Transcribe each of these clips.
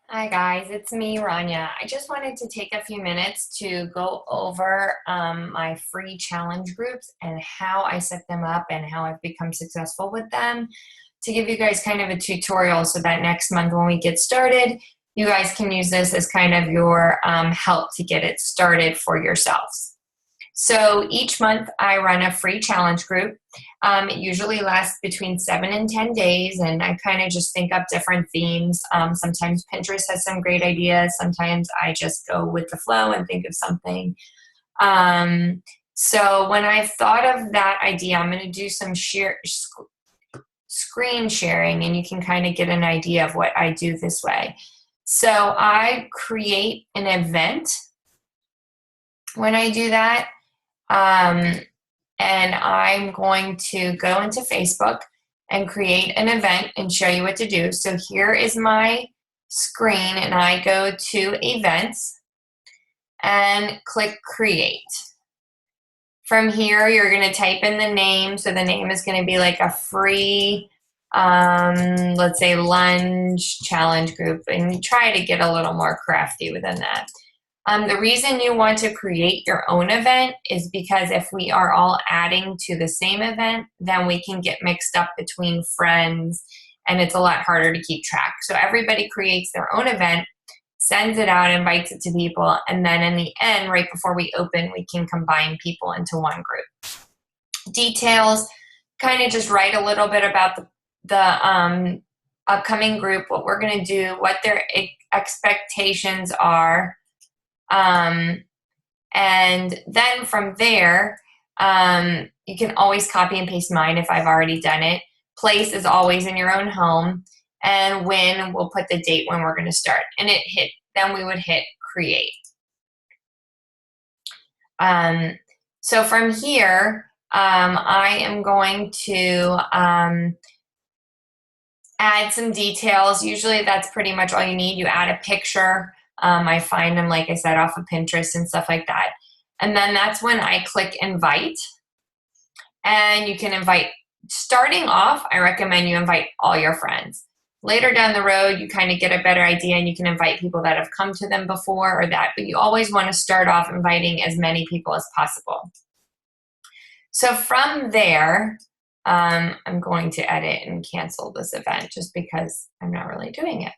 Hi guys, it's me, Rania. I just wanted to take a few minutes to go over my free challenge groups and how I set them up and how I've become successful with them to give you guys kind of a tutorial so that next month when we get started, you guys can use this as kind of your help to get it started for yourselves. So each month I run a free challenge group. It usually lasts between 7 and 10 days, and I kind of just think up different themes. Sometimes Pinterest has some great ideas. Sometimes I just go with the flow and think of something. Um, so when I thought of that idea, I'm going to do some screen sharing, and you can kind of get an idea of what I do this way. So I create an event when I do that. Um, and I'm going to go into Facebook and create an event and show you what to do. So here is my screen, and I go to events and click create. From here, you're going to type in the name. So the name is going to be like a free, let's say, lunge challenge group, and you try to get a little more crafty within that. The reason you want to create your own event is because if we are all adding to the same event, then we can get mixed up between friends and it's a lot harder to keep track. So everybody creates their own event, sends it out, invites it to people, and then in the end, right before we open, we can combine people into one group. Details, kind of just write a little bit about the upcoming group, what we're going to do, what their expectations are. And then from there, you can always copy and paste mine if I've already done it. Place is always in your own home. And when we'll put the date when we're going to start. And then we would hit create. So from here, I am going to add some details. Usually that's pretty much all you need. You add a picture. I find them, like I said, off of Pinterest and stuff like that. And then that's when I click invite. And you can invite, starting off, I recommend you invite all your friends. Later down the road, you kind of get a better idea and you can invite people that have come to them before or that, but you always want to start off inviting as many people as possible. So from there, I'm going to edit and cancel this event just because I'm not really doing it.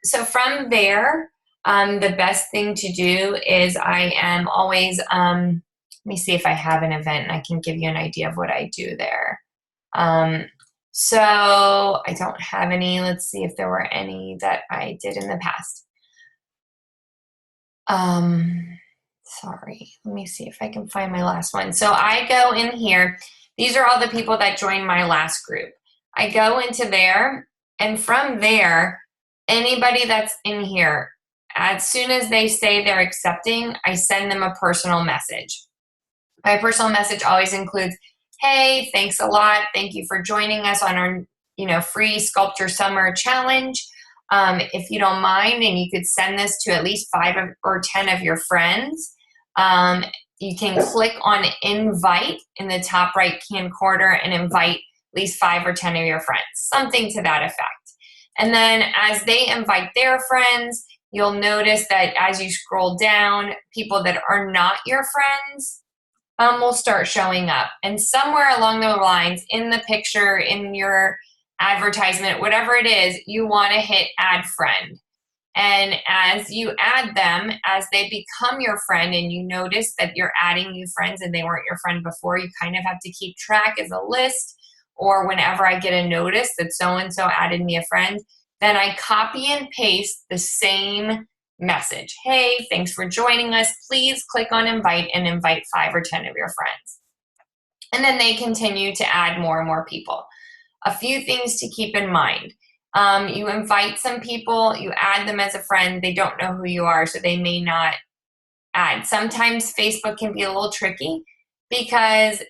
So from there, the best thing to do is I am always, let me see if I have an event and I can give you an idea of what I do there. So I don't have any. Let's see if there were any that I did in the past. Sorry, let me see if I can find my last one. So I go in here. These are all the people that joined my last group. I go into there, and from there, anybody that's in here, as soon as they say they're accepting, I send them a personal message. My personal message always includes, hey, thanks a lot. Thank you for joining us on our free Sculpture Summer Challenge. If you don't mind, and you could send this to at least 5 or 10 of your friends, you can click on invite in the top right-hand corner and invite at least 5 or 10 of your friends, something to that effect. And then as they invite their friends, you'll notice that as you scroll down, people that are not your friends will start showing up. And somewhere along the lines, in the picture, in your advertisement, whatever it is, you want to hit add friend. And as you add them, as they become your friend and you notice that you're adding new friends and they weren't your friend before, you kind of have to keep track as a list. Or whenever I get a notice that so-and-so added me a friend, then I copy and paste the same message. Hey, thanks for joining us. Please click on invite and invite 5 or 10 of your friends. And then they continue to add more and more people. A few things to keep in mind. You invite some people, you add them as a friend, they don't know who you are, so they may not add. Sometimes Facebook can be a little tricky because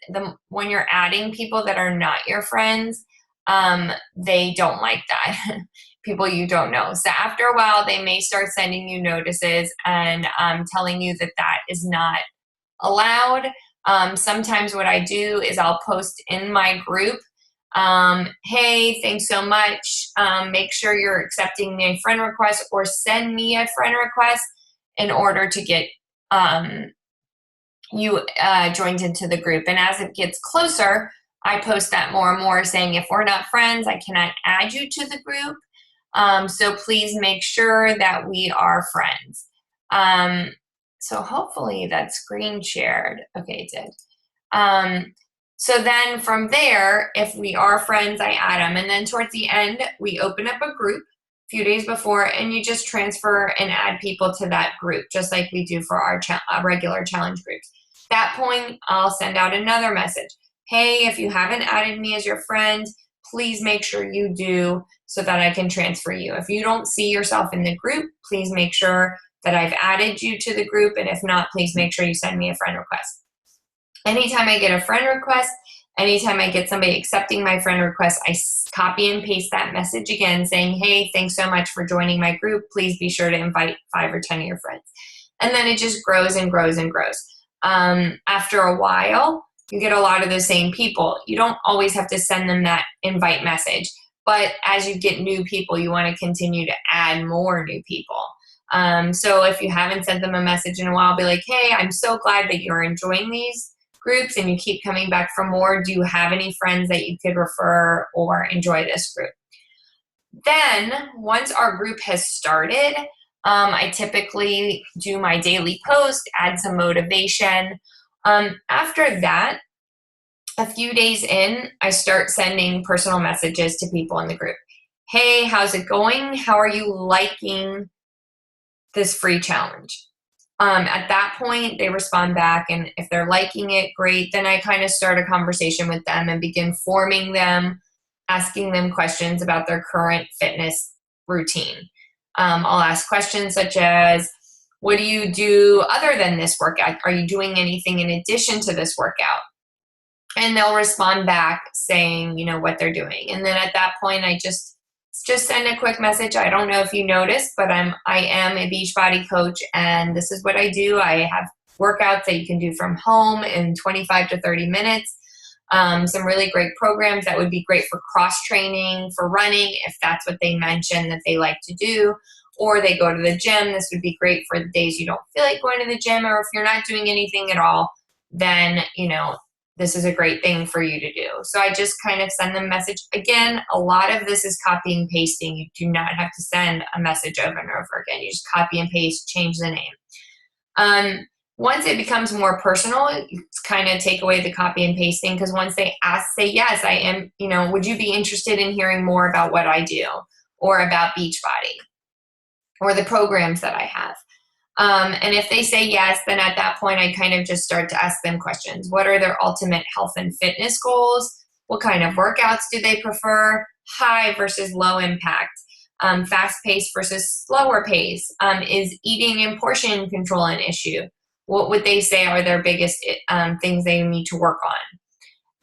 when you're adding people that are not your friends, they don't like that. People you don't know. So after a while, they may start sending you notices and telling you that that is not allowed. Sometimes what I do is I'll post in my group Hey, thanks so much. Make sure you're accepting my friend request or send me a friend request in order to get you joined into the group. And as it gets closer, I post that more and more saying, if we're not friends, I cannot add you to the group. So please make sure that we are friends. So hopefully that screen shared. Okay, it did. So then from there, if we are friends, I add them. And then towards the end, we open up a group a few days before, and you just transfer and add people to that group, just like we do for our regular challenge groups. At that point, I'll send out another message. Hey, if you haven't added me as your friend, please make sure you do so that I can transfer you. If you don't see yourself in the group, please make sure that I've added you to the group. And if not, please make sure you send me a friend request. Anytime I get a friend request, anytime I get somebody accepting my friend request, I copy and paste that message again saying, hey, thanks so much for joining my group. Please be sure to invite 5 or 10 of your friends. And then it just grows and grows and grows. After a while, you get a lot of the same people. You don't always have to send them that invite message. But as you get new people, you want to continue to add more new people. So if you haven't sent them a message in a while, be like, hey, I'm so glad that you're enjoying these groups and you keep coming back for more. Do you have any friends that you could refer or enjoy this group? Then once our group has started, I typically do my daily post, add some motivation. After that, a few days in, I start sending personal messages to people in the group. Hey, how's it going? How are you liking this free challenge? At that point, they respond back, and if they're liking it, great. Then I kind of start a conversation with them and begin forming them, asking them questions about their current fitness routine. I'll ask questions such as, what do you do other than this workout? Are you doing anything in addition to this workout? And they'll respond back saying, what they're doing. And then at that point, I just send a quick message. I don't know if you noticed, but I am a Beachbody coach, and this is what I do. I have workouts that you can do from home in 25 to 30 minutes. Some really great programs that would be great for cross training, for running, if that's what they mention that they like to do, or they go to the gym. This would be great for the days you don't feel like going to the gym, or if you're not doing anything at all, then, this is a great thing for you to do. So I just kind of send them a message. Again, a lot of this is copy and pasting. You do not have to send a message over and over again. You just copy and paste, change the name. Once it becomes more personal, you kind of take away the copy and pasting, because once they say, yes, I am, would you be interested in hearing more about what I do or about Beachbody or the programs that I have? And if they say yes, then at that point, I kind of just start to ask them questions. What are their ultimate health and fitness goals? What kind of workouts do they prefer? High versus low impact? Fast pace versus slower pace? Is eating and portion control an issue? What would they say are their biggest things they need to work on?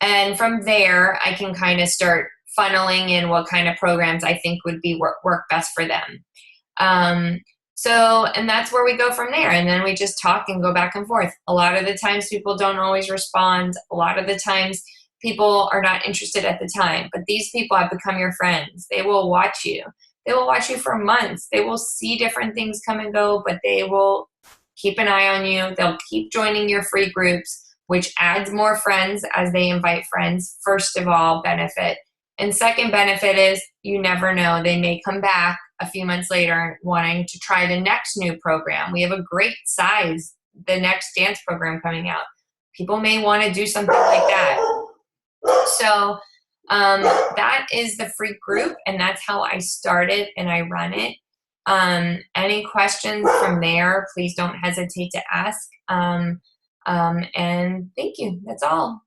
And from there, I can kind of start funneling in what kind of programs I think would be work best for them. And that's where we go from there. And then we just talk and go back and forth. A lot of the times people don't always respond. A lot of the times people are not interested at the time, but these people have become your friends. They will watch you. They will watch you for months. They will see different things come and go, but they will keep an eye on you. They'll keep joining your free groups, which adds more friends as they invite friends. First of all, benefit. And second benefit is you never know. They may come back a few months later wanting to try the next new program. We have a great size, the next dance program coming out. People may want to do something like that. So that is the free group, and that's how I start it and I run it. Any questions from there, please don't hesitate to ask. And thank you. That's all.